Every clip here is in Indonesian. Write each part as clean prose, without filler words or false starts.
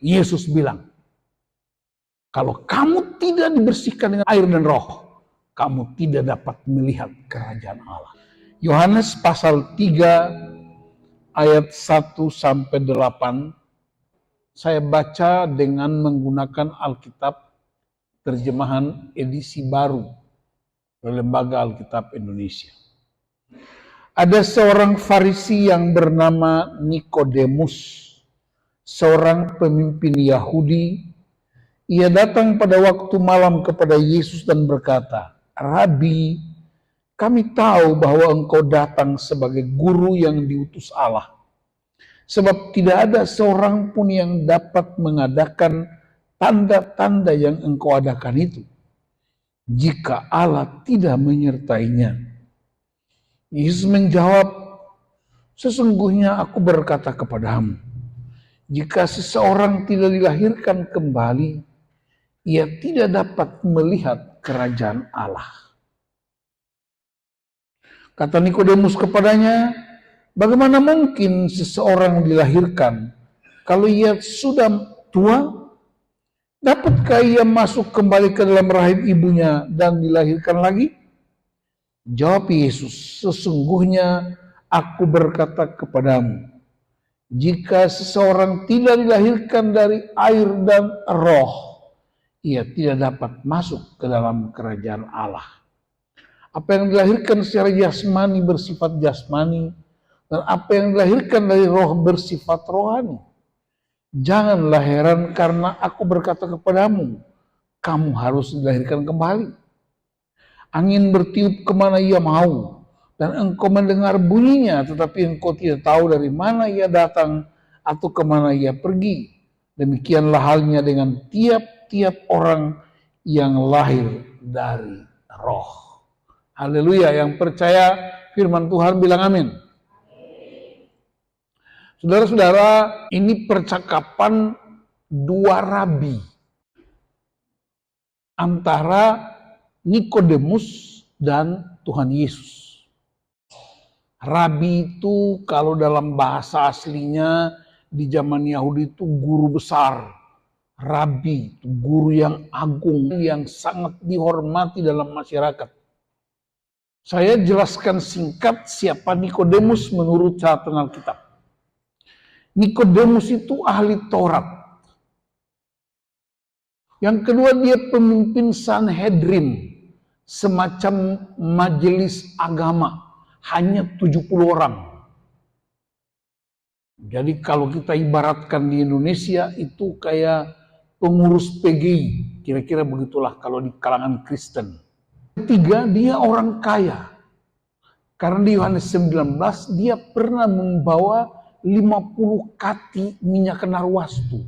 Yesus bilang, kalau kamu tidak dibersihkan dengan air dan roh, kamu tidak dapat melihat kerajaan Allah. Yohanes pasal 3 ayat 1-8, saya baca dengan menggunakan Alkitab terjemahan edisi baru oleh Lembaga Alkitab Indonesia. Ada seorang Farisi yang bernama Nikodemus, seorang pemimpin Yahudi. Ia datang pada waktu malam kepada Yesus dan berkata, "Rabi, kami tahu bahwa engkau datang sebagai guru yang diutus Allah. Sebab tidak ada seorang pun yang dapat mengadakan tanda-tanda yang engkau adakan itu, jika Allah tidak menyertainya." Yesus menjawab, "Sesungguhnya aku berkata kepadamu, jika seseorang tidak dilahirkan kembali, ia tidak dapat melihat kerajaan Allah." Kata Nikodemus kepadanya, "Bagaimana mungkin seseorang dilahirkan kalau ia sudah tua? Dapatkah ia masuk kembali ke dalam rahim ibunya dan dilahirkan lagi?" Jawab Yesus, "Sesungguhnya aku berkata kepadamu, jika seseorang tidak dilahirkan dari air dan roh, ia tidak dapat masuk ke dalam kerajaan Allah. Apa yang dilahirkan secara jasmani bersifat jasmani, dan apa yang dilahirkan dari roh bersifat rohani. Janganlah heran karena aku berkata kepadamu, kamu harus dilahirkan kembali. Angin bertiup kemana ia mau, dan engkau mendengar bunyinya, tetapi engkau tidak tahu dari mana ia datang atau kemana ia pergi. Demikianlah halnya dengan tiap-tiap orang yang lahir dari roh." Haleluya, yang percaya firman Tuhan bilang amin. Saudara-saudara, ini percakapan dua rabi antara Nikodemus dan Tuhan Yesus. Rabi itu kalau dalam bahasa aslinya di zaman Yahudi itu guru besar. Rabi itu guru yang agung, yang sangat dihormati dalam masyarakat. Saya jelaskan singkat siapa Nikodemus menurut catatan Alkitab. Nikodemus itu ahli Taurat. Yang kedua, dia pemimpin Sanhedrin, semacam majelis agama, hanya 70 orang. Jadi kalau kita ibaratkan di Indonesia itu kayak pengurus PGI, kira-kira begitulah kalau di kalangan Kristen. Ketiga, dia orang kaya. Karena di Yohanes 19 dia pernah membawa 50 kati minyak narwastu.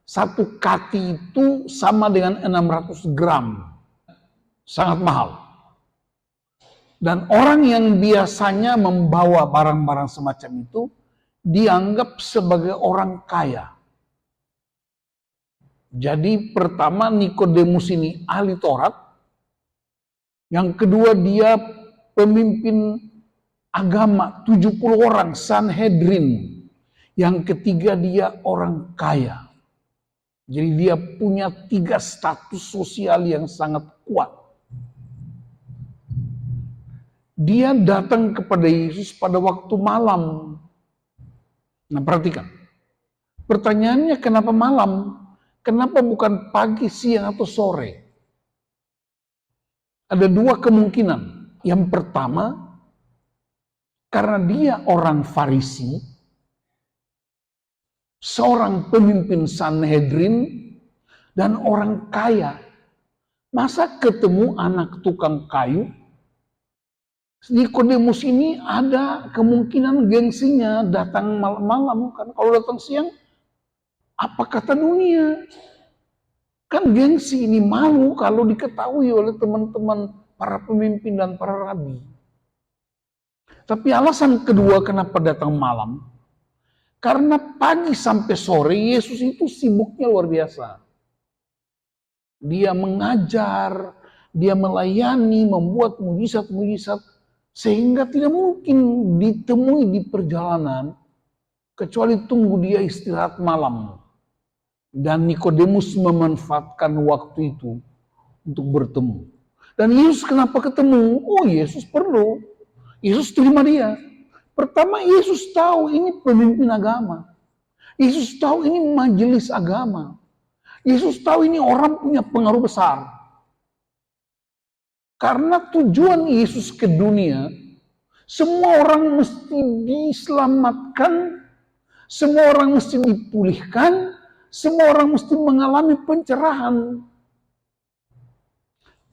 Satu kati itu sama dengan 600 gram. Sangat mahal. Dan orang yang biasanya membawa barang-barang semacam itu dianggap sebagai orang kaya. Jadi pertama, Nikodemus ini ahli Taurat. Yang kedua, dia pemimpin agama 70 orang, Sanhedrin. Yang ketiga, dia orang kaya. Jadi dia punya 3 status sosial yang sangat kuat. Dia datang kepada Yesus pada waktu malam. Nah, perhatikan. Pertanyaannya, kenapa malam? Kenapa bukan pagi, siang, atau sore? Ada 2 kemungkinan. Yang pertama, karena dia orang Farisi, seorang pemimpin Sanhedrin, dan orang kaya. Masa ketemu anak tukang kayu? Nikodemus ini ada kemungkinan gengsinya datang malam-malam. Kan kalau datang siang, apa kata dunia? Kan gengsi ini, malu kalau diketahui oleh teman-teman para pemimpin dan para rabi. Tapi alasan kedua kenapa datang malam, karena pagi sampai sore Yesus itu sibuknya luar biasa. Dia mengajar, dia melayani, membuat mujizat-mujizat, sehingga tidak mungkin ditemui di perjalanan kecuali tunggu dia istirahat malam. Dan Nikodemus memanfaatkan waktu itu untuk bertemu. Dan Yesus kenapa ketemu? Oh, Yesus perlu. Yesus terima dia. Pertama, Yesus tahu ini pemimpin agama. Yesus tahu ini majelis agama. Yesus tahu ini orang punya pengaruh besar. Karena tujuan Yesus ke dunia, semua orang mesti diselamatkan, semua orang mesti dipulihkan, semua orang mesti mengalami pencerahan.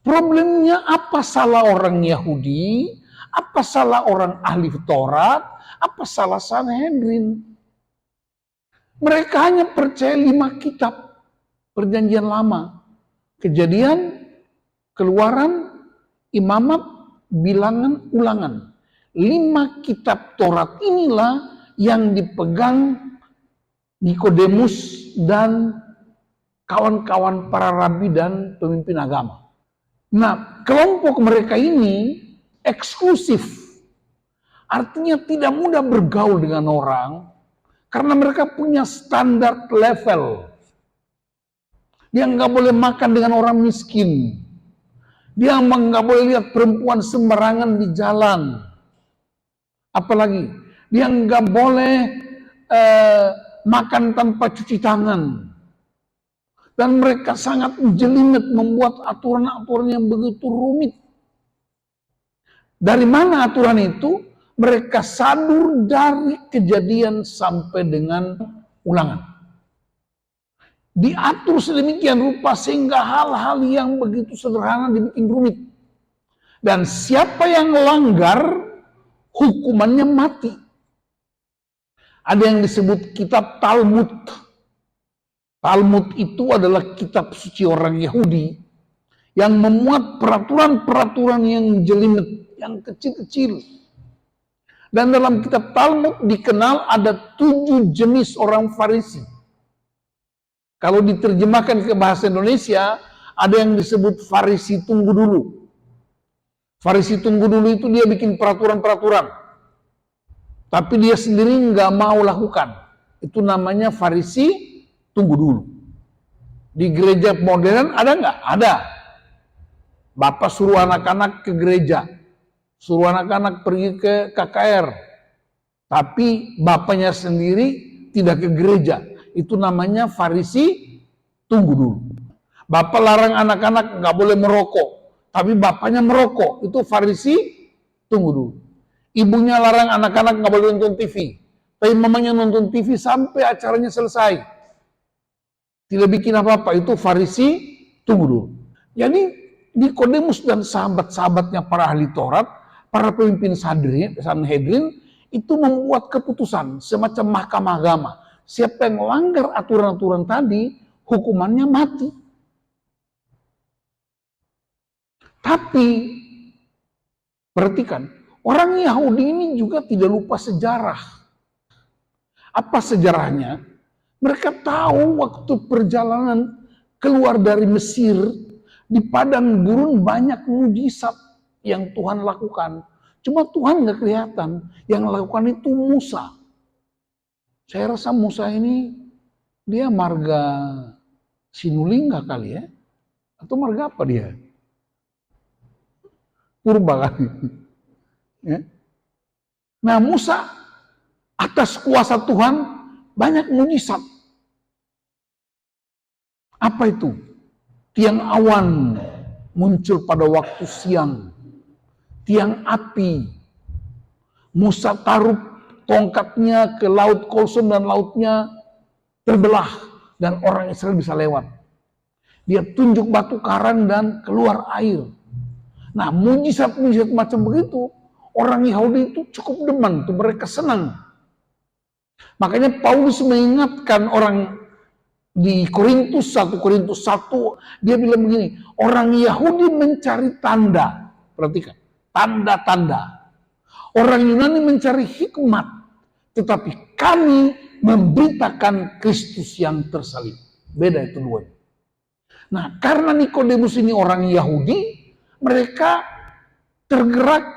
Problemnya apa salah orang Yahudi? Apa salah orang ahli Taurat? Apa salah Sanhedrin? Mereka hanya percaya 5 kitab perjanjian lama. Kejadian, Keluaran, Imamat, Bilangan, Ulangan. 5 kitab Taurat inilah yang dipegang Nikodemus dan kawan-kawan para rabi dan pemimpin agama. Nah, kelompok mereka ini eksklusif. Artinya tidak mudah bergaul dengan orang karena mereka punya standar level. Dia nggak boleh makan dengan orang miskin. Dia nggak boleh lihat perempuan sembarangan di jalan. Apalagi dia nggak boleh makan tanpa cuci tangan. Dan mereka sangat jelimet membuat aturan-aturan yang begitu rumit. Dari mana aturan itu? Mereka sadur dari Kejadian sampai dengan Ulangan. Diatur sedemikian rupa sehingga hal-hal yang begitu sederhana dibikin rumit. Dan siapa yang melanggar, hukumannya mati. Ada yang disebut kitab Talmud. Talmud itu adalah kitab suci orang Yahudi yang memuat peraturan-peraturan yang jelimet, yang kecil-kecil. Dan dalam kitab Talmud dikenal ada 7 jenis orang Farisi. Kalau diterjemahkan ke bahasa Indonesia, ada yang disebut Farisi tunggu dulu. Farisi tunggu dulu itu dia bikin peraturan-peraturan. Tapi dia sendiri nggak mau lakukan. Itu namanya Farisi tunggu dulu. Di gereja modern ada nggak? Ada. Bapak suruh anak-anak ke gereja. Suruh anak-anak pergi ke KKR. Tapi bapaknya sendiri tidak ke gereja. Itu namanya Farisi tunggu dulu. Bapak larang anak-anak nggak boleh merokok. Tapi bapaknya merokok. Itu Farisi tunggu dulu. Ibunya larang anak-anak nggak boleh nonton TV. Tapi mamanya nonton TV sampai acaranya selesai. Tidak bikin apa-apa, itu Farisi tunggu dulu. Jadi Nikodemus dan sahabat-sahabatnya para ahli Taurat, para pemimpin Sanhedrin itu membuat keputusan semacam mahkamah agama. Siapa yang melanggar aturan-aturan tadi, hukumannya mati. Tapi perhatikan, orang Yahudi ini juga tidak lupa sejarah. Apa sejarahnya? Mereka tahu waktu perjalanan keluar dari Mesir, di padang gurun banyak mujizat yang Tuhan lakukan. Cuma Tuhan nggak kelihatan. Yang lakukan itu Musa. Saya rasa Musa ini dia marga Sinulinga kali ya. Atau marga apa dia? Purba kali. Ya. Nah, Musa atas kuasa Tuhan banyak mujizat. Apa itu? Tiang awan muncul pada waktu siang. Tiang api. Musa taruh tongkatnya ke laut Kolsum dan lautnya terbelah. Dan orang Israel bisa lewat. Dia tunjuk batu karang dan keluar air. Nah, mujizat-mujizat macam begitu, orang Yahudi itu cukup demen, tuh mereka senang. Makanya Paulus mengingatkan orang di Korintus 1, dia bilang begini, orang Yahudi mencari tanda, perhatikan, tanda-tanda. Orang Yunani mencari hikmat, tetapi kami memberitakan Kristus yang tersalib. Beda itu dua. Nah, karena Nikodemus ini orang Yahudi, mereka tergerak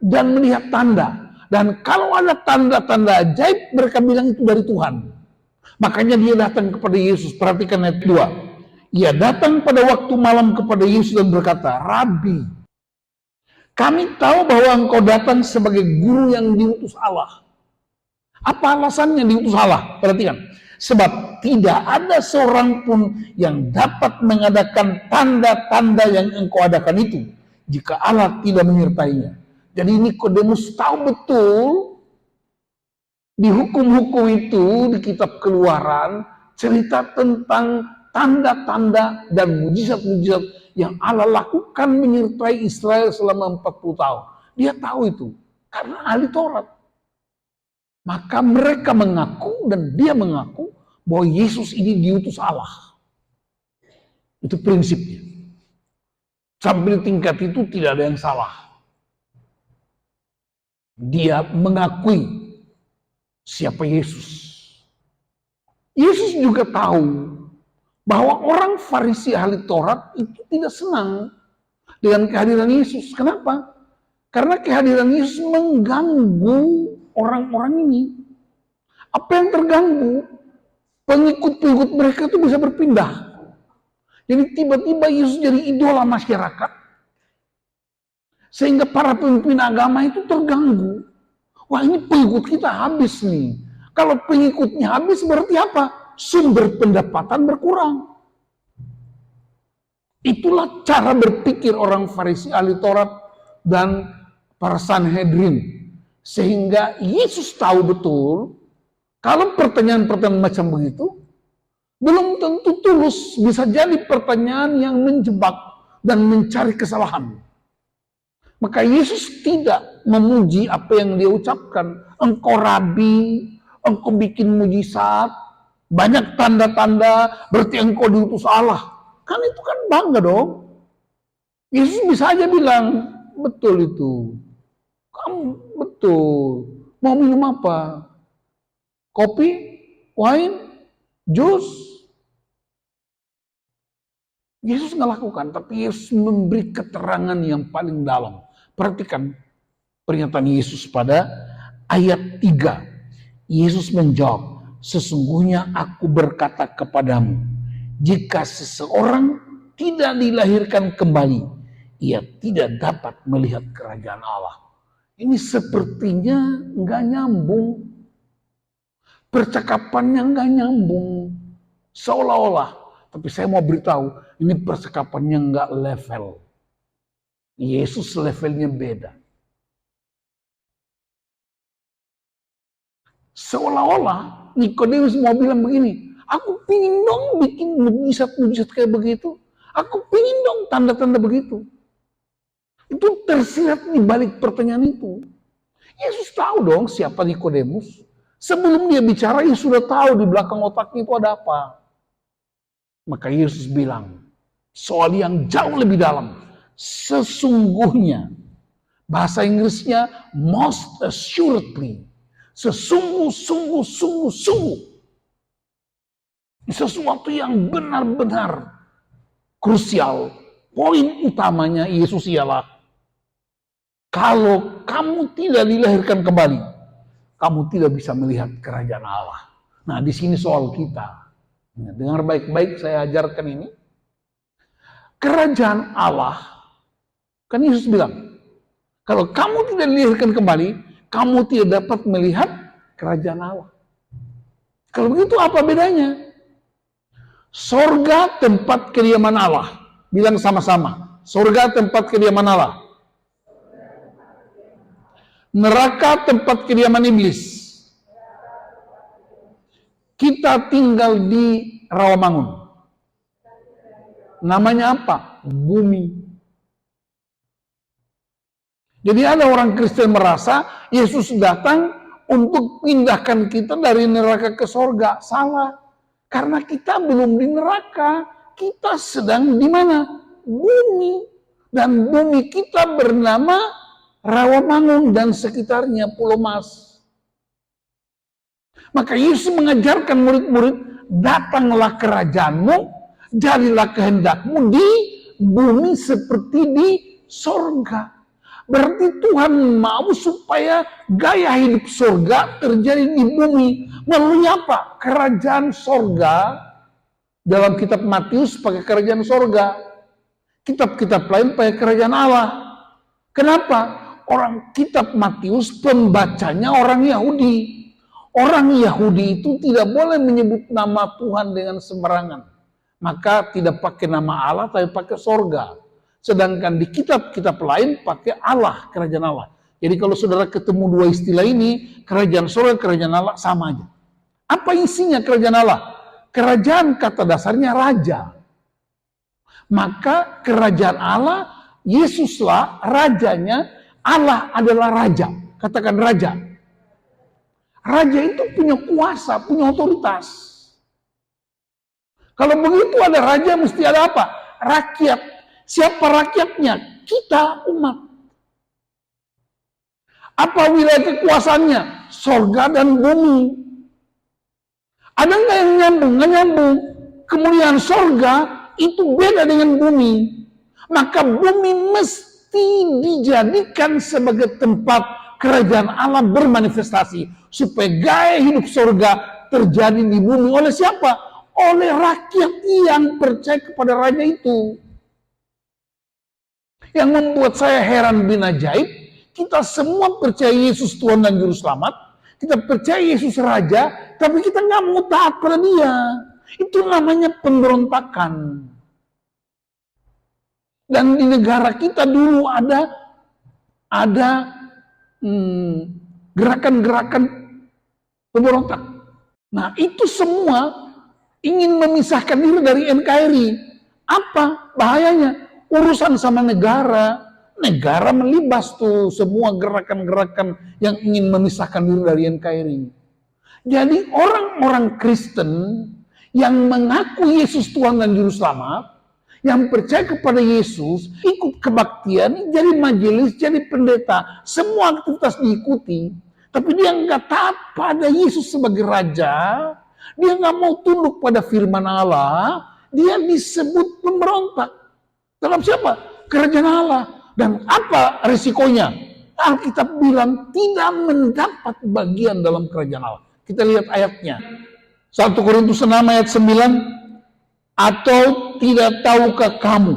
dan melihat tanda. Dan kalau ada tanda-tanda ajaib, mereka bilang itu dari Tuhan. Makanya dia datang kepada Yesus. Perhatikan ayat 2. Ia datang pada waktu malam kepada Yesus dan berkata, Rabi, kami tahu bahwa engkau datang sebagai guru yang diutus Allah. Apa alasannya diutus Allah? Perhatikan. Sebab tidak ada seorang pun yang dapat mengadakan tanda-tanda yang engkau adakan itu jika Allah tidak menyertainya. Jadi Nikodemus tahu betul di hukum-hukum itu, di kitab Keluaran, cerita tentang tanda-tanda dan mujizat-mujizat yang Allah lakukan menyertai Israel selama 40 tahun. Dia tahu itu karena ahli Taurat. Maka mereka mengaku dan dia mengaku bahwa Yesus ini diutus Allah. Itu prinsipnya. Sampai tingkat itu tidak ada yang salah. Dia mengakui siapa Yesus. Yesus juga tahu bahwa orang Farisi ahli Taurat itu tidak senang dengan kehadiran Yesus. Kenapa? Karena kehadiran Yesus mengganggu orang-orang ini. Apa yang terganggu? Pengikut-pengikut mereka itu bisa berpindah. Jadi tiba-tiba Yesus jadi idola masyarakat. Sehingga para pemimpin agama itu terganggu. Wah, ini pengikut kita habis nih. Kalau pengikutnya habis berarti apa? Sumber pendapatan berkurang. Itulah cara berpikir orang Farisi ahli Taurat dan para Sanhedrin. Sehingga Yesus tahu betul kalau pertanyaan-pertanyaan macam begitu belum tentu tulus, bisa jadi pertanyaan yang menjebak dan mencari kesalahan. Maka Yesus tidak memuji apa yang dia ucapkan. Engkau rabi, engkau bikin mujizat, banyak tanda-tanda, berarti engkau diutus Allah. Kan itu kan bangga dong. Yesus bisa aja bilang, betul itu. Kamu betul. Mau minum apa? Kopi? Wine? Jus? Yesus nggak lakukan, tapi Yesus memberi keterangan yang paling dalam. Perhatikan pernyataan Yesus pada ayat 3. Yesus menjawab, sesungguhnya aku berkata kepadamu, jika seseorang tidak dilahirkan kembali, ia tidak dapat melihat kerajaan Allah. Ini sepertinya nggak nyambung. Percakapannya nggak nyambung. Seolah-olah. Tapi saya mau beritahu, ini percakapannya nggak level. Yesus levelnya beda. Seolah-olah Nikodemus mau bilang begini, aku pingin dong bikin mujizat-mujizat kayak begitu. Aku pingin dong tanda-tanda begitu. Itu tersirat di balik pertanyaan itu. Yesus tahu dong siapa Nikodemus. Sebelum dia bicara, dia sudah tahu di belakang otaknya itu ada apa. Maka Yesus bilang, soal yang jauh lebih dalam. Sesungguhnya, bahasa Inggrisnya most assuredly. Sesungguh-sungguh-sungguh-sungguh. Sesuatu yang benar-benar krusial. Poin utamanya Yesus ialah, kalau kamu tidak dilahirkan kembali, kamu tidak bisa melihat kerajaan Allah. Nah, di sini soal kita. Dengar baik-baik saya ajarkan ini. Kerajaan Allah, kan Yesus bilang, kalau kamu tidak dilahirkan kembali, kamu tidak dapat melihat kerajaan Allah. Kalau begitu apa bedanya? Sorga tempat kediaman Allah. Bilang sama-sama. Sorga tempat kediaman Allah. Neraka tempat kediaman iblis. Kita tinggal di Rawamangun. Namanya apa? Bumi. Jadi ada orang Kristen merasa Yesus datang untuk pindahkan kita dari neraka ke sorga. Salah. Karena kita belum di neraka. Kita sedang di mana? Bumi. Dan bumi kita bernama Rawamangun dan sekitarnya, Pulau Mas. Maka Yesus mengajarkan murid-murid, datanglah kerajaanmu, jadilah kehendakmu di bumi seperti di sorga. Berarti Tuhan mau supaya gaya hidup surga terjadi di bumi. Melalui apa? Kerajaan surga. Dalam kitab Matius pakai kerajaan surga. Kitab-kitab lain pakai kerajaan Allah. Kenapa? Orang kitab Matius pembacanya orang Yahudi. Orang Yahudi itu tidak boleh menyebut nama Tuhan dengan sembarangan. Maka tidak pakai nama Allah tapi pakai surga. Sedangkan di kitab-kitab lain pakai Allah, kerajaan Allah. Jadi kalau saudara ketemu dua istilah ini, kerajaan surga, kerajaan Allah, sama aja. Apa isinya kerajaan Allah? Kerajaan kata dasarnya raja. Maka kerajaan Allah, Yesuslah rajanya, Allah adalah raja. Katakan raja. Raja itu punya kuasa, punya otoritas. Kalau begitu ada raja, mesti ada apa? Rakyat. Siapa rakyatnya? Kita umat. Apa wilayah kekuasaannya? Sorga dan bumi. Ada nggak yang nyambung? Nggak nyambung. Kemuliaan sorga itu beda dengan bumi. Maka bumi mesti dijadikan sebagai tempat kerajaan Allah bermanifestasi. Supaya gaya hidup sorga terjadi di bumi. Oleh siapa? Oleh rakyat yang percaya kepada raja itu. Yang membuat saya heran bin ajaib, kita semua percaya Yesus Tuhan dan Juru Selamat, kita percaya Yesus Raja, tapi kita nggak mau taat pada Dia. Itu namanya pemberontakan. Dan di negara kita dulu ada gerakan-gerakan pemberontak. Nah itu semua ingin memisahkan diri dari NKRI. Apa bahayanya? Urusan sama negara melibas tuh semua gerakan-gerakan yang ingin memisahkan diri dari NKRI. Jadi orang-orang Kristen yang mengaku Yesus Tuhan dan Juru Selamat, yang percaya kepada Yesus, ikut kebaktian, jadi majelis, jadi pendeta, semua aktivitas diikuti, tapi dia nggak taat pada Yesus sebagai Raja, dia nggak mau tunduk pada firman Allah, dia disebut pemberontak. Dalam siapa? Kerajaan Allah. Dan apa risikonya? Alkitab bilang tidak mendapat bagian dalam kerajaan Allah. Kita lihat ayatnya. 1 Korintus 6 ayat 9. Atau tidak tahukah kamu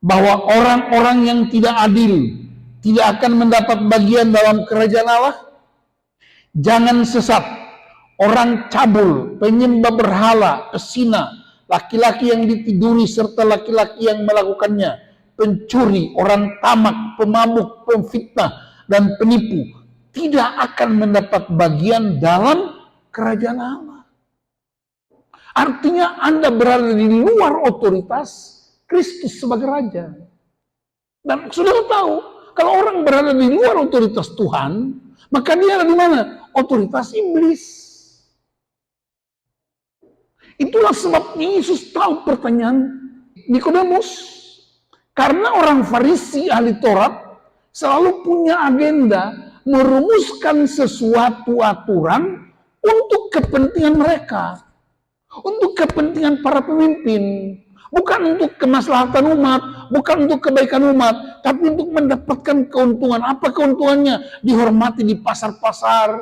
bahwa orang-orang yang tidak adil tidak akan mendapat bagian dalam kerajaan Allah? Jangan sesat. Orang cabul, penyembah berhala, pesina, laki-laki yang ditiduri serta laki-laki yang melakukannya, pencuri, orang tamak, pemabuk, pemfitnah, dan penipu tidak akan mendapat bagian dalam kerajaan Allah. Artinya Anda berada di luar otoritas Kristus sebagai Raja. Dan saudara tahu, kalau orang berada di luar otoritas Tuhan, maka dia ada di mana? Otoritas iblis. Itulah sebabnya Yesus tahu pertanyaan Nikodemus. Karena orang Farisi ahli Taurat selalu punya agenda merumuskan sesuatu aturan untuk kepentingan mereka. Untuk kepentingan para pemimpin. Bukan untuk kemaslahatan umat, bukan untuk kebaikan umat, tapi untuk mendapatkan keuntungan. Apa keuntungannya? Dihormati di pasar-pasar,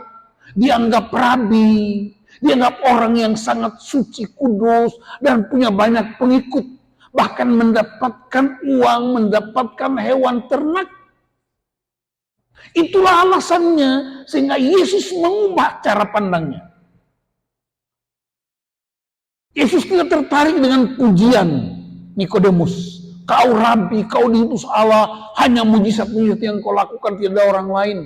dianggap rabi, dianggap orang yang sangat suci, kudus, dan punya banyak pengikut. Bahkan mendapatkan uang, mendapatkan hewan ternak. Itulah alasannya, sehingga Yesus mengubah cara pandangnya. Yesus tidak tertarik dengan pujian Nikodemus. Kau rabi, kau diutus Allah, hanya mujizat-mujizat yang kau lakukan, tidak ada orang lain.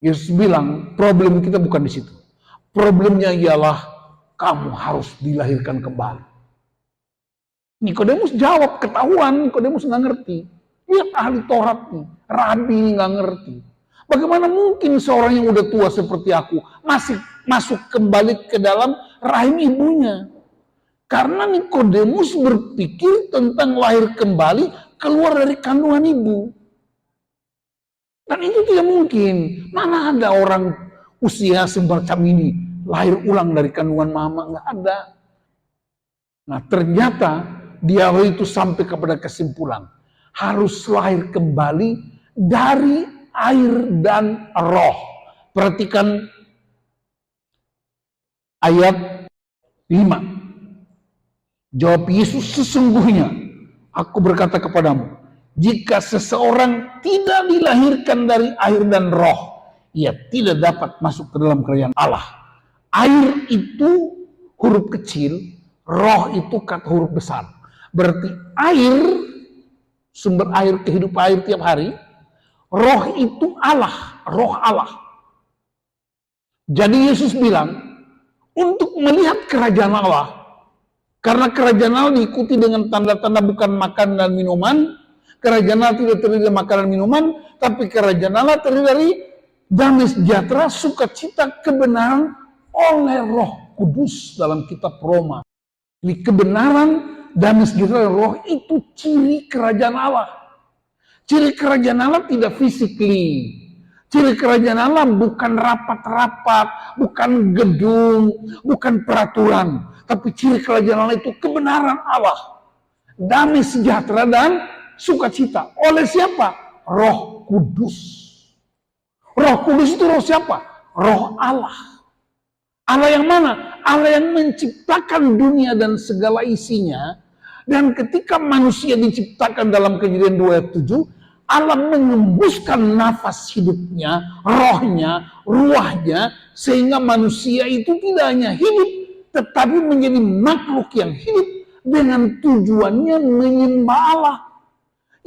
Yesus bilang, problem kita bukan di situ. Problemnya ialah kamu harus dilahirkan kembali. Nikodemus jawab, ketahuan Nikodemus nggak ngerti. Lihat ahli Taurat nih, rabi ini nggak ngerti. Bagaimana mungkin seorang yang udah tua seperti aku masih masuk kembali ke dalam rahim ibunya? Karena Nikodemus berpikir tentang lahir kembali keluar dari kandungan ibu. Dan itu tidak mungkin. Mana ada orang usia semacam ini lahir ulang dari kandungan mama? Nggak ada. Nah ternyata dia itu sampai kepada kesimpulan harus lahir kembali dari air dan roh. Perhatikan ayat 5. Jawab Yesus, sesungguhnya aku berkata kepadamu, jika seseorang tidak dilahirkan dari air dan roh, ia tidak dapat masuk ke dalam kerajaan Allah. Air itu huruf kecil, roh itu kata huruf besar. Berarti air, sumber air, kehidupan air tiap hari. Roh itu Allah, roh Allah. Jadi Yesus bilang, untuk melihat kerajaan Allah, karena kerajaan Allah diikuti dengan tanda-tanda bukan makan dan minuman, kerajaan Allah tidak terdiri dari makanan dan minuman, tapi kerajaan Allah terdiri dari damai sejahtera, sukacita, kebenaran oleh Roh Kudus dalam kitab Roma. Jadi kebenaran, damai sejahtera, roh itu ciri kerajaan Allah. Ciri kerajaan Allah tidak physically. Ciri kerajaan Allah bukan rapat-rapat, bukan gedung, bukan peraturan. Tapi ciri kerajaan Allah itu kebenaran Allah. Damai sejahtera dan sukacita. Oleh siapa? Roh Kudus. Roh Kudus itu roh siapa? Roh Allah. Allah yang mana? Allah yang menciptakan dunia dan segala isinya. Dan ketika manusia diciptakan dalam Kejadian 2 ayat 7, Allah mengembuskan nafas hidupnya, rohnya, ruahnya, sehingga manusia itu tidak hanya hidup, tetapi menjadi makhluk yang hidup dengan tujuannya menyembah Allah.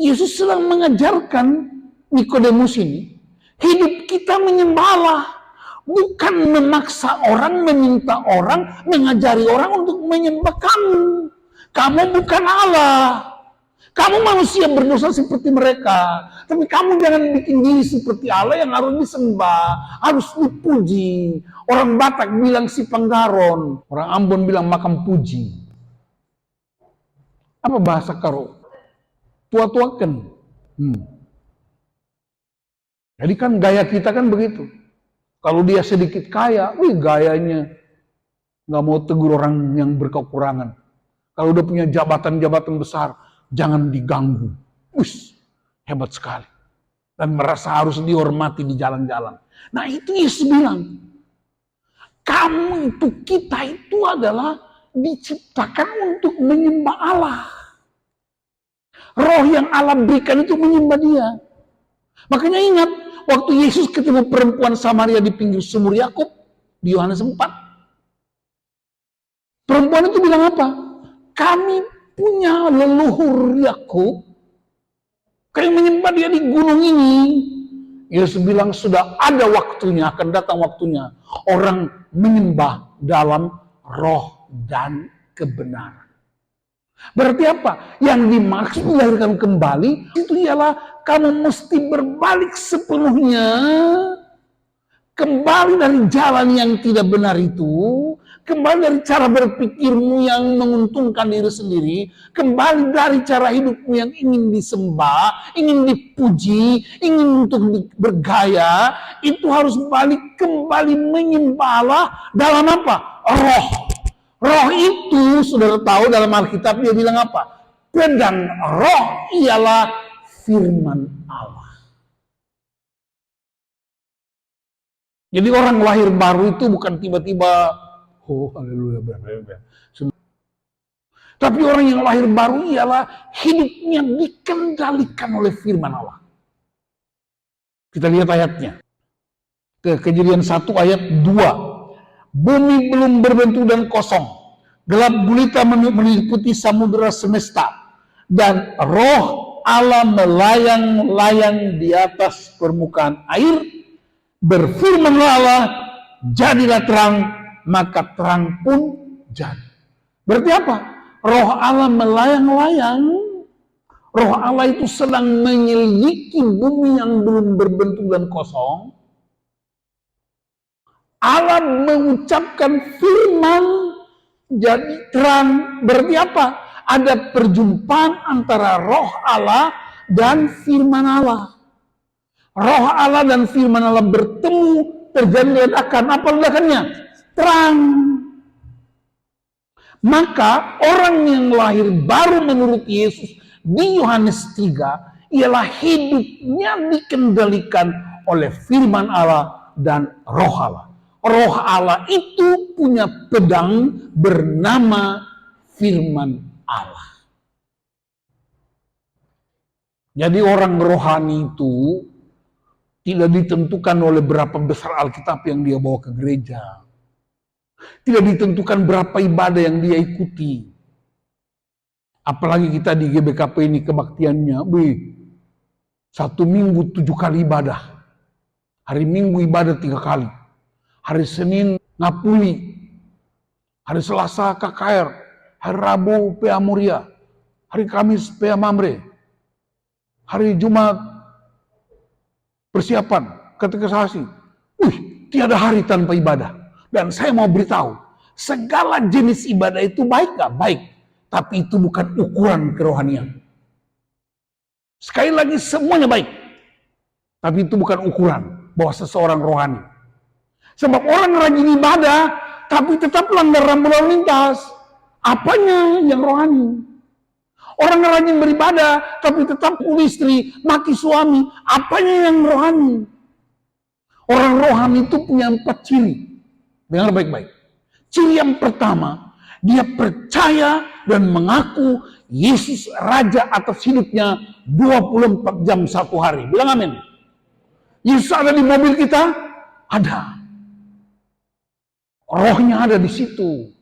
Yesus sedang mengajarkan Nikodemus ini, hidup kita menyembah Allah, bukan memaksa orang, meminta orang, mengajari orang untuk menyembah kamu. Kamu bukan Allah. Kamu manusia berdosa seperti mereka. Tapi kamu jangan bikin diri seperti Allah yang harus disembah, harus dipuji. Orang Batak bilang si Panggaron, orang Ambon bilang makam puji. Apa bahasa karo? Tua-tuakan. Jadi kan gaya kita kan begitu. Kalau dia sedikit kaya, gayanya nggak mau tegur orang yang berkekurangan. Kalau udah punya jabatan-jabatan besar, jangan diganggu. Hebat sekali. Dan merasa harus dihormati di jalan-jalan. Nah itu Yesus bilang, kamu itu, kita itu adalah diciptakan untuk menyembah Allah. Roh yang Allah berikan itu menyembah Dia. Makanya ingat, waktu Yesus ketemu perempuan Samaria di pinggir sumur Yakub di Yohanes 4. Perempuan itu bilang apa? Kami punya leluhur Yakub, kami menyembah dia di gunung ini. Yesus bilang sudah ada waktunya, akan datang waktunya orang menyembah dalam roh dan kebenaran. Berarti apa? Yang dimaksud dilahirkan kembali itu ialah kamu mesti berbalik sepenuhnya, kembali dari jalan yang tidak benar itu, kembali dari cara berpikirmu yang menguntungkan diri sendiri, kembali dari cara hidupmu yang ingin disembah, ingin dipuji, ingin untuk bergaya, itu harus balik kembali menyembah Allah dalam apa? Roh. Roh itu, saudara tahu dalam Alkitab dia bilang apa? Pedang roh ialah firman Allah. Jadi orang lahir baru itu bukan tiba-tiba, oh haleluya, tapi orang yang lahir baru ialah hidupnya dikendalikan oleh firman Allah. Kita lihat ayatnya. Kejadian 1 ayat 2. Bumi belum berbentuk dan kosong. Gelap gulita meliputi samudera semesta. Dan roh Allah melayang-layang di atas permukaan air. Berfirmanlah Allah, jadilah terang, maka terang pun jadi. Berarti apa? Roh Allah melayang-layang. Roh Allah itu sedang menyelidiki bumi yang belum berbentuk dan kosong. Allah mengucapkan firman jadi terang. Berarti apa? Ada perjumpaan antara roh Allah dan firman Allah. Roh Allah dan firman Allah bertemu, terjadi ledakan. Apa ledakannya? Terang. Maka orang yang lahir baru menurut Yesus di Yohanes 3 ialah hidupnya dikendalikan oleh firman Allah dan roh Allah. Roh Allah itu punya pedang bernama firman Allah. Jadi orang rohani itu tidak ditentukan oleh berapa besar Alkitab yang dia bawa ke gereja. Tidak ditentukan berapa ibadah yang dia ikuti. Apalagi kita di GBKP ini kebaktiannya, 1 minggu 7 kali ibadah. Hari Minggu ibadah 3 kali. Hari Senin ngapuli. Hari Selasa KKR. Hari Rabu PA Muria. Hari Kamis PA Mamre. Hari Jumat persiapan katekisasi. Tiada hari tanpa ibadah. Dan saya mau beritahu, segala jenis ibadah itu baik gak? Baik. Tapi itu bukan ukuran kerohanian. Sekali lagi semuanya baik. Tapi itu bukan ukuran bahwa seseorang rohani. Sebab orang rajin ibadah, tapi tetap langgar rambu lalu lintas. Apanya yang rohani? Orang rajin beribadah, tapi tetap istri, maki suami. Apanya yang rohani? Orang rohani itu punya 4 ciri. Dengar baik-baik. Ciri yang pertama, dia percaya dan mengaku Yesus Raja atas hidupnya 24 jam 1 hari. Bilang amin. Yesus ada di mobil kita? Ada. Rohnya ada di situ.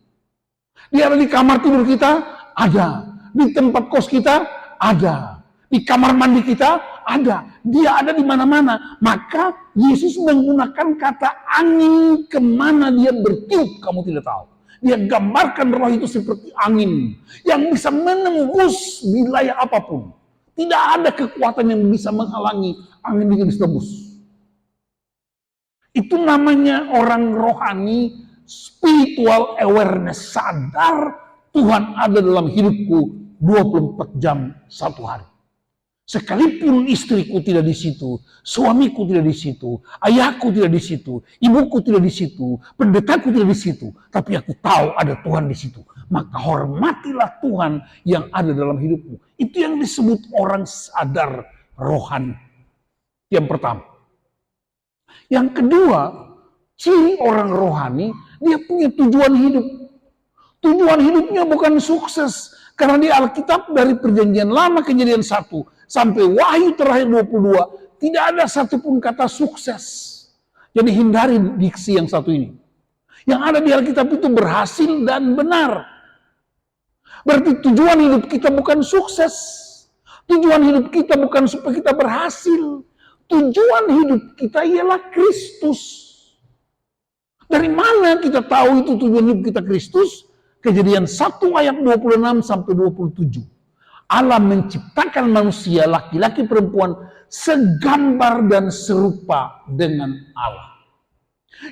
Dia ada di kamar tidur kita? Ada. Di tempat kos kita? Ada. Di kamar mandi kita? Ada. Dia ada di mana-mana. Maka Yesus menggunakan kata angin kemana dia bertiup, kamu tidak tahu. Dia gambarkan roh itu seperti angin yang bisa menembus wilayah apapun. Tidak ada kekuatan yang bisa menghalangi angin itu bisa tembus. Itu namanya orang rohani, spiritual awareness, sadar Tuhan ada dalam hidupku 24 jam 1 hari. Sekalipun istriku tidak di situ, suamiku tidak di situ, ayahku tidak di situ, ibuku tidak di situ, pendetaku tidak di situ, tapi aku tahu ada Tuhan di situ. Maka hormatilah Tuhan yang ada dalam hidupmu. Itu yang disebut orang sadar rohani. Yang pertama. Yang kedua, ciri orang rohani, dia punya tujuan hidup. Tujuan hidupnya bukan sukses. Karena di Alkitab dari perjanjian lama kejadian 1 sampai Wahyu terakhir 22, tidak ada satupun kata sukses. Jadi hindari diksi yang satu ini. Yang ada di Alkitab itu berhasil dan benar. Berarti tujuan hidup kita bukan sukses. Tujuan hidup kita bukan supaya kita berhasil. Tujuan hidup kita ialah Kristus. Dari mana kita tahu itu tujuan hidup kita Kristus? Kejadian 1 ayat 26 sampai 27. Allah menciptakan manusia laki-laki perempuan segambar dan serupa dengan Allah.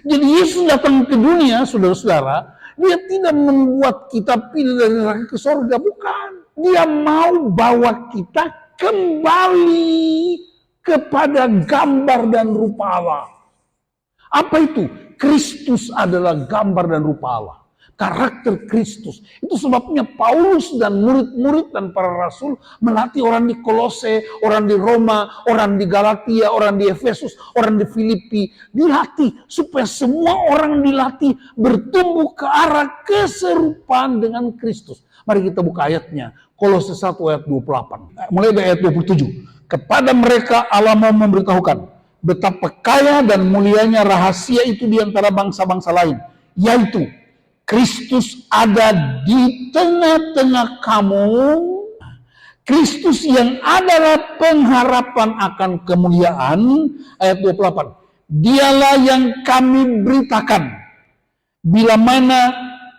Jadi Yesus datang ke dunia, saudara-saudara, dia tidak membuat kita pilih dari neraka ke surga, bukan. Dia mau bawa kita kembali kepada gambar dan rupa Allah. Apa itu? Kristus adalah gambar dan rupa Allah. Karakter Kristus. Itu sebabnya Paulus dan murid-murid dan para rasul melatih orang di Kolose, orang di Roma, orang di Galatia, orang di Efesus, orang di Filipi. Dilatih supaya semua orang dilatih bertumbuh ke arah keserupaan dengan Kristus. Mari kita buka ayatnya. Kolose 1 ayat 28. Mulai dari ayat 27. Kepada mereka Allah mau memberitahukan betapa kaya dan mulianya rahasia itu di antara bangsa-bangsa lain. Yaitu Kristus ada di tengah-tengah kamu. Kristus yang adalah pengharapan akan kemuliaan. Ayat 28. Dialah yang kami beritakan. Bila mana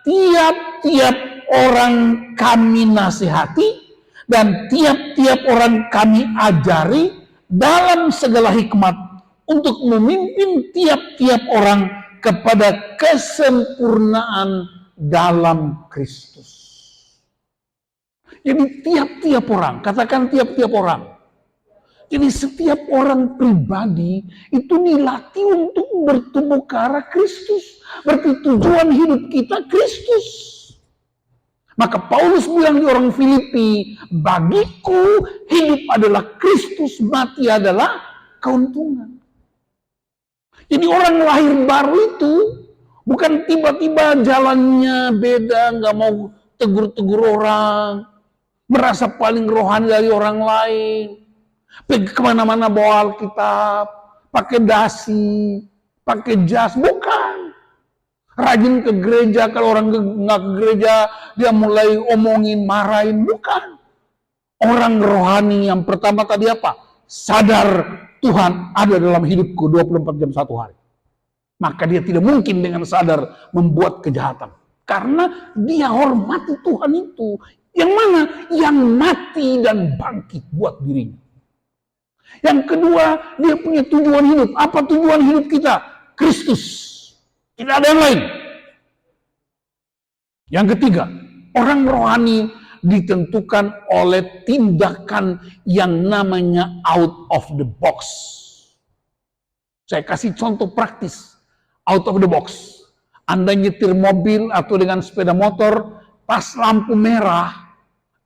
tiap-tiap orang kami nasihati. Dan tiap-tiap orang kami ajari dalam segala hikmat. Untuk memimpin tiap-tiap orang kepada kesempurnaan dalam Kristus. Jadi tiap-tiap orang, katakan tiap-tiap orang. Jadi setiap orang pribadi itu dilatih untuk bertumbuh ke arah Kristus. Berarti tujuan hidup kita Kristus. Maka Paulus bilang di orang Filipi, bagiku hidup adalah Kristus, mati adalah keuntungan. Jadi orang lahir baru itu bukan tiba-tiba jalannya beda, nggak mau tegur-tegur orang, merasa paling rohani dari orang lain, pergi kemana-mana bawa Alkitab, pakai dasi, pakai jas, bukan. Rajin ke gereja, kalau orang nggak ke gereja, dia mulai omongin, marahin, bukan. Orang rohani yang pertama tadi apa? Sadar Tuhan ada dalam hidupku 24 jam satu hari. Maka dia tidak mungkin dengan sadar membuat kejahatan. Karena dia hormati Tuhan itu. Yang mana? Yang mati dan bangkit buat dirinya. Yang kedua, dia punya tujuan hidup. Apa tujuan hidup kita? Kristus. Tidak ada yang lain. Yang ketiga, orang rohani ditentukan oleh tindakan yang namanya out of the box. Saya kasih contoh praktis. Out of the box. Anda nyetir mobil atau dengan sepeda motor, pas lampu merah,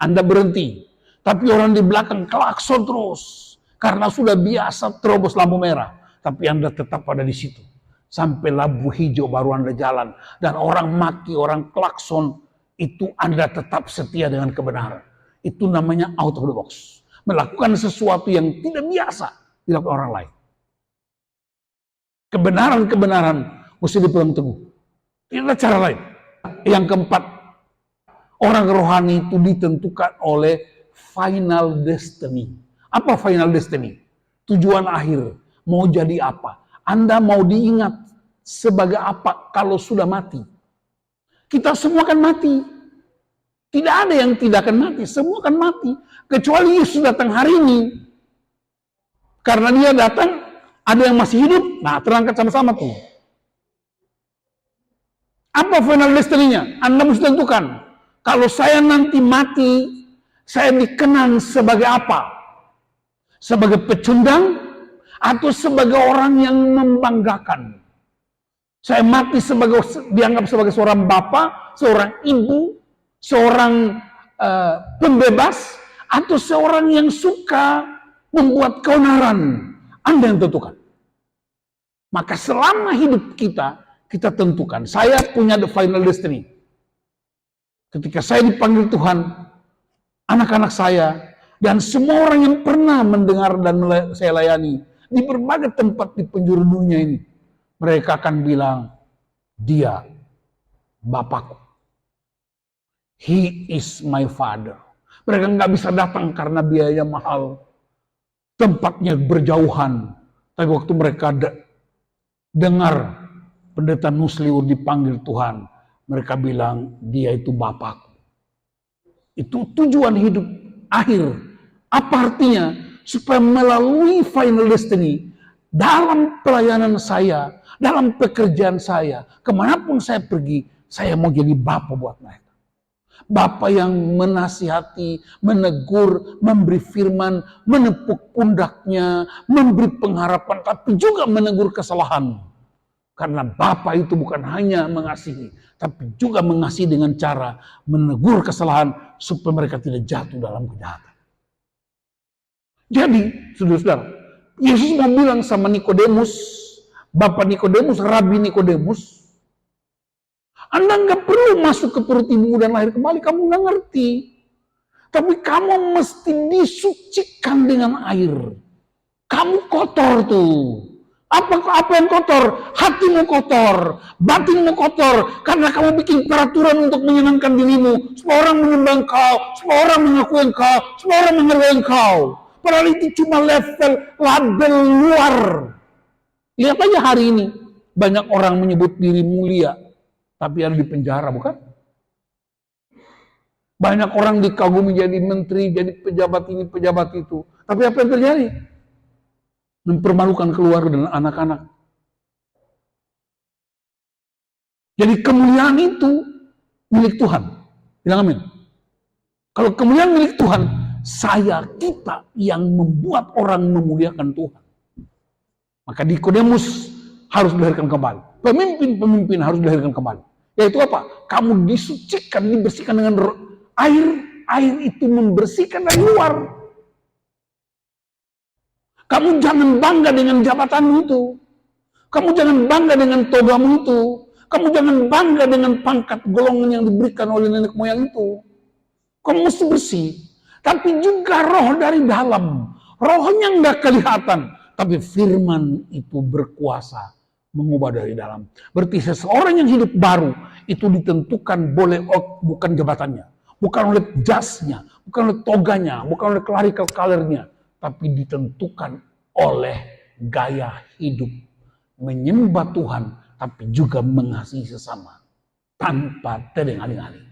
Anda berhenti. Tapi orang di belakang klakson terus. Karena sudah biasa terobos lampu merah. Tapi Anda tetap ada di situ. Sampai lampu hijau baru Anda jalan. Dan orang maki, orang klakson, itu Anda tetap setia dengan kebenaran. Itu namanya out of the box. Melakukan sesuatu yang tidak biasa dilakukan orang lain. Kebenaran-kebenaran mesti dipegang teguh. Tidak ada cara lain. Yang keempat, orang rohani itu ditentukan oleh final destiny. Apa final destiny? Tujuan akhir. Mau jadi apa? Anda mau diingat sebagai apa kalau sudah mati? Kita semua akan mati. Tidak ada yang tidak akan mati. Semua akan mati. Kecuali Yesus datang hari ini. Karena dia datang, ada yang masih hidup. Nah, terangkat sama-sama tuh. Apa final destiny-nya? Anda mesti tentukan. Kalau saya nanti mati, saya dikenang sebagai apa? Sebagai pecundang? Atau sebagai orang yang membanggakan? Saya mati dianggap sebagai seorang bapak, seorang ibu, seorang pembebas, atau seorang yang suka membuat keonaran. Anda yang tentukan. Maka selama hidup kita tentukan. Saya punya the final destiny. Ketika saya dipanggil Tuhan, anak-anak saya, dan semua orang yang pernah mendengar dan saya layani, di berbagai tempat di penjuru dunia ini, mereka akan bilang, dia Bapakku. He is my father. Mereka nggak bisa datang karena biaya mahal. Tempatnya berjauhan. Tapi waktu mereka dengar pendeta Nusliur dipanggil Tuhan, mereka bilang, dia itu Bapakku. Itu tujuan hidup akhir. Apa artinya? Supaya melalui final destiny, dalam pelayanan saya, dalam pekerjaan saya, kemanapun saya pergi, saya mau jadi bapak buat mereka. Bapak yang menasihati, menegur, memberi firman, menepuk pundaknya, memberi pengharapan, tapi juga menegur kesalahan. Karena bapak itu bukan hanya mengasihi, tapi juga mengasihi dengan cara menegur kesalahan, supaya mereka tidak jatuh dalam kejahatan. Jadi, saudara-saudara, Yesus mau bilang sama Nikodemus, Bapak Nikodemus, Rabi Nikodemus, Anda nggak perlu masuk ke perut ibu dan lahir kembali, kamu nggak ngerti. Tapi kamu mesti disucikan dengan air. Kamu kotor tuh. Apa yang kotor? Hatimu kotor, batinmu kotor, karena kamu bikin peraturan untuk menyenangkan dirimu. Semua orang menyembah engkau, semua orang mengakui engkau, semua orang menghargai engkau. Padahal itu cuma label luar. Lihat aja hari ini, banyak orang menyebut diri mulia, tapi ada di penjara, bukan? Banyak orang dikagumi jadi menteri, jadi pejabat ini, pejabat itu. Tapi apa yang terjadi? Mempermalukan keluarga dan anak-anak. Jadi kemuliaan itu milik Tuhan. Bilang amin. Kalau kemuliaan milik Tuhan, kita yang membuat orang memuliakan Tuhan. Maka Nikodemus harus dilahirkan kembali. Pemimpin-pemimpin harus dilahirkan kembali. Yaitu apa? Kamu disucikan, dibersihkan dengan Air itu membersihkan dari luar. Kamu jangan bangga dengan jabatanmu itu. Kamu jangan bangga dengan togamu itu. Kamu jangan bangga dengan pangkat golongan yang diberikan oleh nenek moyang itu. Kamu mesti bersih. Tapi juga roh dari dalam. Rohnya nggak kelihatan. Tapi firman itu berkuasa mengubah dari dalam. Berarti seseorang yang hidup baru itu ditentukan bukan jabatannya. Bukan oleh jasnya. Bukan oleh toganya. Bukan oleh clerical colornya. Tapi ditentukan oleh gaya hidup. Menyembah Tuhan. Tapi juga mengasihi sesama. Tanpa tedeng-aling-aling.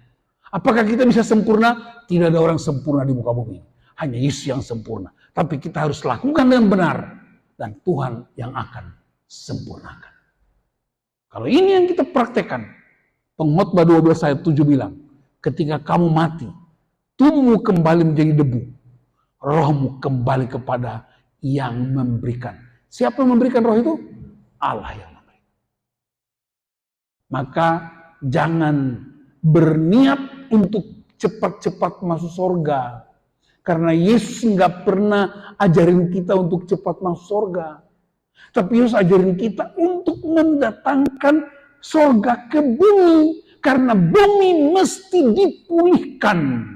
Apakah kita bisa sempurna? Tidak ada orang sempurna di muka bumi. Hanya Yesus yang sempurna. Tapi kita harus lakukan dengan benar. Dan Tuhan yang akan sempurnakan. Kalau ini yang kita praktekkan. Pengkhotbah 12 ayat 7 bilang. Ketika kamu mati. Tubuhmu kembali menjadi debu. Rohmu kembali kepada yang memberikan. Siapa yang memberikan roh itu? Allah yang memberikan. Maka jangan berniat untuk cepat-cepat masuk surga. Karena Yesus nggak pernah ajarin kita untuk cepat masuk surga. Tapi Yesus ajarin kita untuk mendatangkan surga ke bumi. Karena bumi mesti dipulihkan.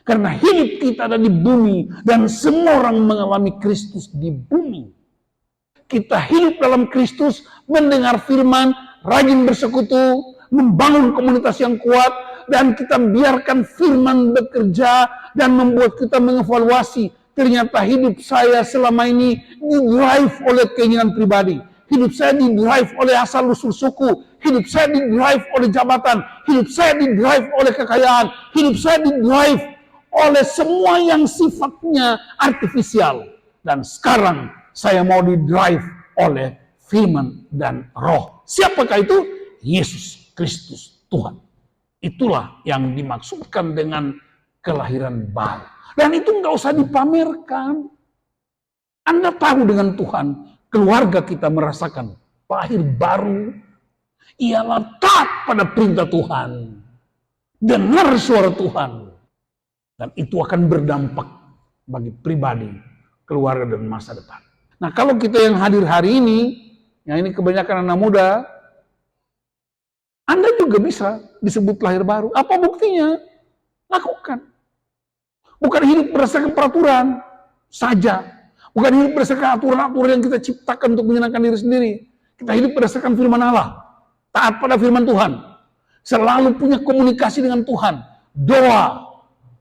Karena hidup kita ada di bumi. Dan semua orang mengalami Kristus di bumi. Kita hidup dalam Kristus, mendengar firman, rajin bersekutu, membangun komunitas yang kuat, dan kita biarkan firman bekerja dan membuat kita mengevaluasi. Ternyata hidup saya selama ini di-drive oleh keinginan pribadi. Hidup saya di-drive oleh asal-usul suku. Hidup saya di-drive oleh jabatan. Hidup saya di-drive oleh kekayaan. Hidup saya di-drive oleh semua yang sifatnya artifisial. Dan sekarang saya mau di-drive oleh firman dan roh. Siapakah itu? Yesus Kristus Tuhan. Itulah yang dimaksudkan dengan kelahiran baru. Dan itu nggak usah dipamerkan. Anda tahu dengan Tuhan, keluarga kita merasakan lahir baru. Ialah taat pada perintah Tuhan. Dengar suara Tuhan. Dan itu akan berdampak bagi pribadi, keluarga, dan masa depan. Nah, kalau kita yang hadir hari ini, yang ini kebanyakan anak muda, Anda juga bisa disebut lahir baru. Apa buktinya? Lakukan. Bukan hidup berdasarkan peraturan saja. Bukan hidup berdasarkan aturan-aturan yang kita ciptakan untuk menyenangkan diri sendiri. Kita hidup berdasarkan firman Allah. Taat pada firman Tuhan. Selalu punya komunikasi dengan Tuhan. Doa,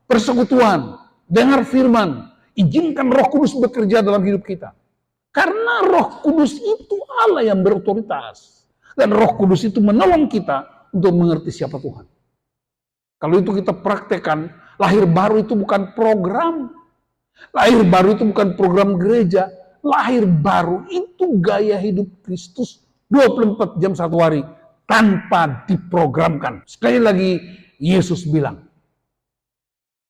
persekutuan, dengar firman. Izinkan Roh Kudus bekerja dalam hidup kita. Karena Roh Kudus itu Allah yang berotoritas. Dan Roh Kudus itu menolong kita untuk mengerti siapa Tuhan. Kalau itu kita praktekkan, lahir baru itu bukan program. Lahir baru itu bukan program gereja. Lahir baru itu gaya hidup Kristus 24 jam satu hari tanpa diprogramkan. Sekali lagi Yesus bilang,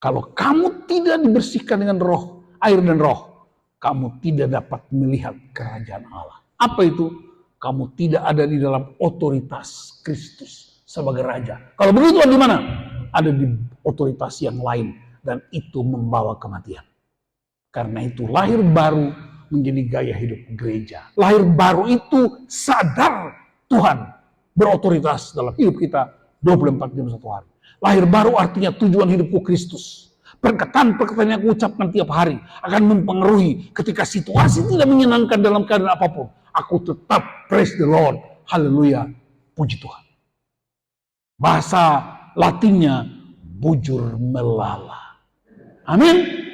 kalau kamu tidak dibersihkan dengan roh, air dan roh, kamu tidak dapat melihat kerajaan Allah. Apa itu? Kamu tidak ada di dalam otoritas Kristus sebagai raja. Kalau begitu di mana? Ada di otoritas yang lain. Dan itu membawa kematian. Karena itu lahir baru menjadi gaya hidup gereja. Lahir baru itu sadar Tuhan berotoritas dalam hidup kita 24 jam satu hari. Lahir baru artinya tujuan hidupku Kristus. Perkataan-perkataan yang aku ucapkan tiap hari akan mempengaruhi ketika situasi tidak menyenangkan dalam keadaan apapun. Aku tetap praise the Lord. Haleluya. Puji Tuhan. Bahasa Latinnya bujur melala. Amin.